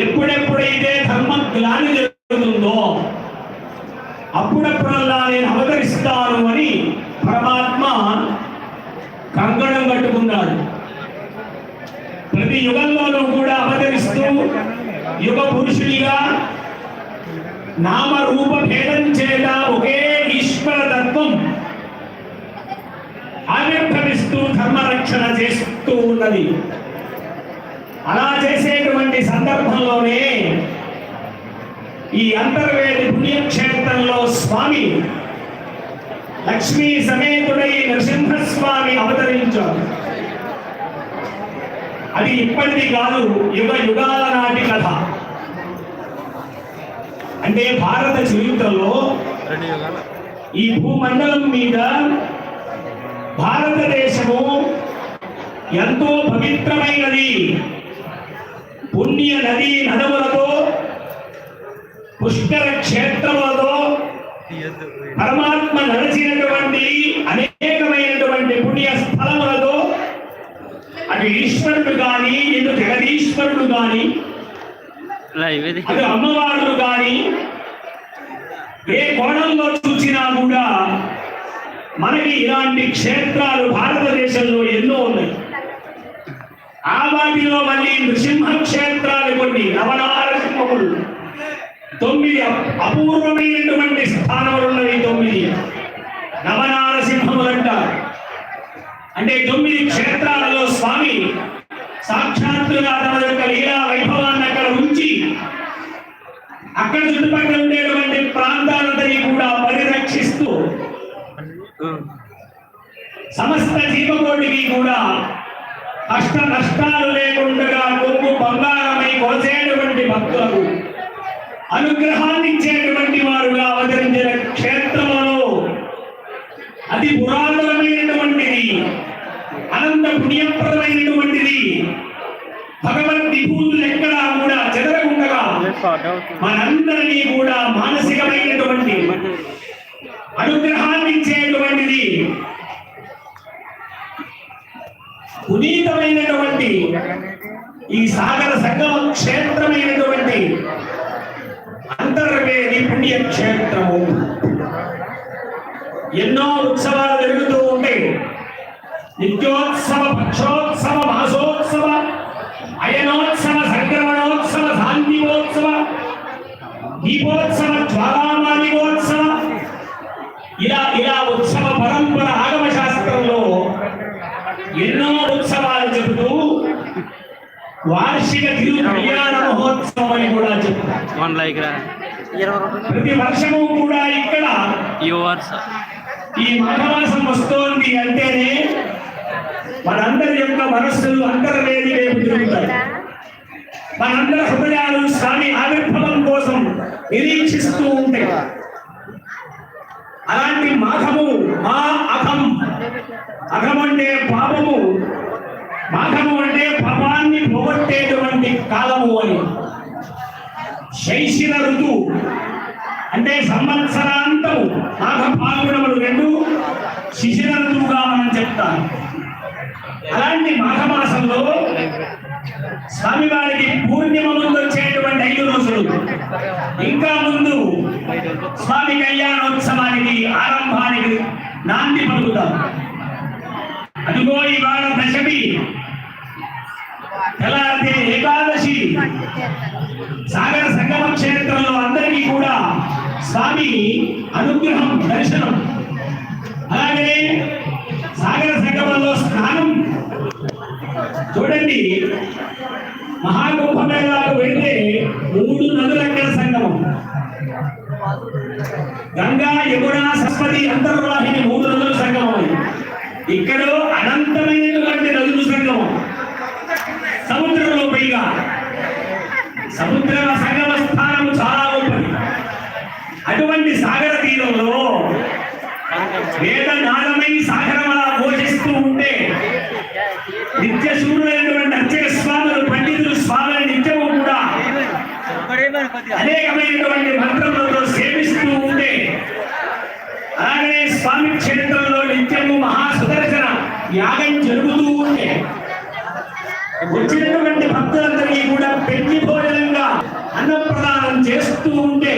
ఎప్పుడెప్పుడైతే ధర్మ గ్లాని జరుగుతుందో అప్పుడప్పుడల్లా నేను అవతరిస్తాను అని పరమాత్మ కంకణం కట్టుకున్నాడు. ప్రతి యుగంలోనూ కూడా అవతరిస్తూ యుగ పురుషుడిగా నామరూప భేదం చేత ఒకే ఈశ్వర తత్వం ఆవిర్భవిస్తూ ధర్మరక్షణ చేస్తూ ఉన్నది. అలా చేసేటువంటి సందర్భంలోనే ఈ అంతర్వేది పుణ్యక్షేత్రంలో స్వామి లక్ష్మీ సమేతుడై నరసింహస్వామి అవతరించారు. అది ఇప్పటిది కాదు, యుగ యుగాల నాటి కథ. అంటే భారత చరిత్రలో ఈ భూమండలం మీద భారతదేశము ఎంతో పవిత్రమైనది. పుణ్య నదీ నదములతో పుష్కర క్షేత్రములతో పరమాత్మ నడిచినటువంటి అనేకమైనటువంటి పుణ్య స్థలములతో అటు ఈశ్వరుడు గాని ఇటు జగదీశ్వరుడు గాని అటు అమ్మవారులు గాని ఏ కోణంలో చూసినా కూడా మనకి ఇలాంటి క్షేత్రాలు భారతదేశంలో ఎన్నో ఉన్నాయి. ఆ వాటిలో మళ్ళీ నృసింహ క్షేత్రాలు కొన్ని నవనారసింహములు 9 అపూర్వమైనటువంటి స్థానములు ఉన్నవి. 9 నవనారసింహములు అంటారు. అంటే 9 క్షేత్రాలలో స్వామి సాక్షాత్తుగా తమ యొక్క లీలా వైభవాన్ని అక్కడ ఉంచి అక్కడ చుట్టుపక్కల ఉండేటువంటి ప్రాంతాలందరినీ కూడా పరిరక్షిస్తూ సమస్త జీవకోటికి కూడా కష్ట నష్టాలు లేకుండా కొమ్ము బంగారమై కొలిసేటువంటి భక్తులకు అనుగ్రహాన్ని ఇచ్చేటువంటి వారుగా అవతరించిన క్షేత్రంలో అతి పురాతనమైనటువంటిది, అనంత పుణ్యప్రదమైనటువంటిది. భగవద్ విభూతులు ఎక్కడా కూడా చెదరకుండగా మనందరినీ కూడా మానసికమైనటువంటి అనుగ్రహాన్ని ఇచ్చేటువంటిది, పునీతమైనటువంటి ఈ సాగర సంగమ క్షేత్రమైనటువంటి అంతర్వేది పుణ్యక్షేత్రము. ఎన్నో ఉత్సవాలు జరుగుతూ ఉంటాయి. నిత్యోత్సవ, పక్షోత్సవ, మాసోత్సవ, అయనోత్సవ, సంక్రమణోత్సవ, శాంతివోత్సవ, దీపోత్సవ, జ్వాలామాలికోత్సవ, ఇలా ఉత్సవ పరంపర ఆగమ శాస్త్రంలో ఎన్నో ఉత్సవాలు చెబుతూ వార్షిక తిరు కళ్యాణ మహోత్సవం అని కూడా చెప్తారు. ప్రతి వర్షము కూడా ఇక్కడ ఈ మాఘమాసం వస్తోంది అంటేనే మనందరి యొక్క మనస్సులు అంతర్వేది వైపు తిరుగుతాయి. మనందరి హృదయాలు స్వామి ఆవిర్భవం కోసం నిరీక్షిస్తూ ఉంటాయి. అలాంటి మాఘము మా అఘం, అఘం అంటే పాపము, మాఘము అంటే పాపాన్ని పోగొట్టేటువంటి కాలము అని. శైశిర ఋతువు అంటే సంవత్సరాంతము, మాఘ పాల్గొనములు 2 శిశిర ఋతువుగా మనం చెప్తాం. అలాంటి మాఘమాసంలో స్వామివారికి పూర్ణిమ ముందు వచ్చేటువంటి 5 రోజులు, ఇంకా ముందు స్వామి కళ్యాణోత్సవానికి ఆరంభానికి నాంది పలుకుతాం. అదిగో ఇవాళ దశమి, తెల్లారితే ఏకాదశి. సాగర సంగమ క్షేత్రంలో అందరికీ కూడా స్వామి అనుగ్రహం, దర్శనం. అలాగే సాగర సంగమంలో స్నానం. చూడండి, మహాకుంభమేళాకు వెళ్తే 3 నదులు అక్కడ సంగమం. గంగా, యమున, సరస్వతి అంతర్వాహిని 3 నదులు సంగమం. ఇక్కడ అనంతమైనటువంటి నదులు సంగమం. సముద్రంలో పైగా సముద్ర సంగమ స్థానము చాలా గొప్పది. అటువంటి సాగర తీరంలో వేద నాదమై సాగరం అలా ఘోషిస్తూ ఉంటే నిత్య శూరులైనటువంటి అర్చక స్వాములు, పండితులు స్వామిని నిత్యము కూడా అనేకమైనటువంటి మంత్రములతో సేవిస్తూ ఉంటే, అలాగే స్వామి క్షేత్రంలో నిత్యము మహాసుదర్శన యాగం జరుగుతూ ఉంటే వచ్చినటువంటి భక్తులందరికీ కూడా పెళ్లి భోజనంగా ప్రచారం చేస్తూ ఉంటే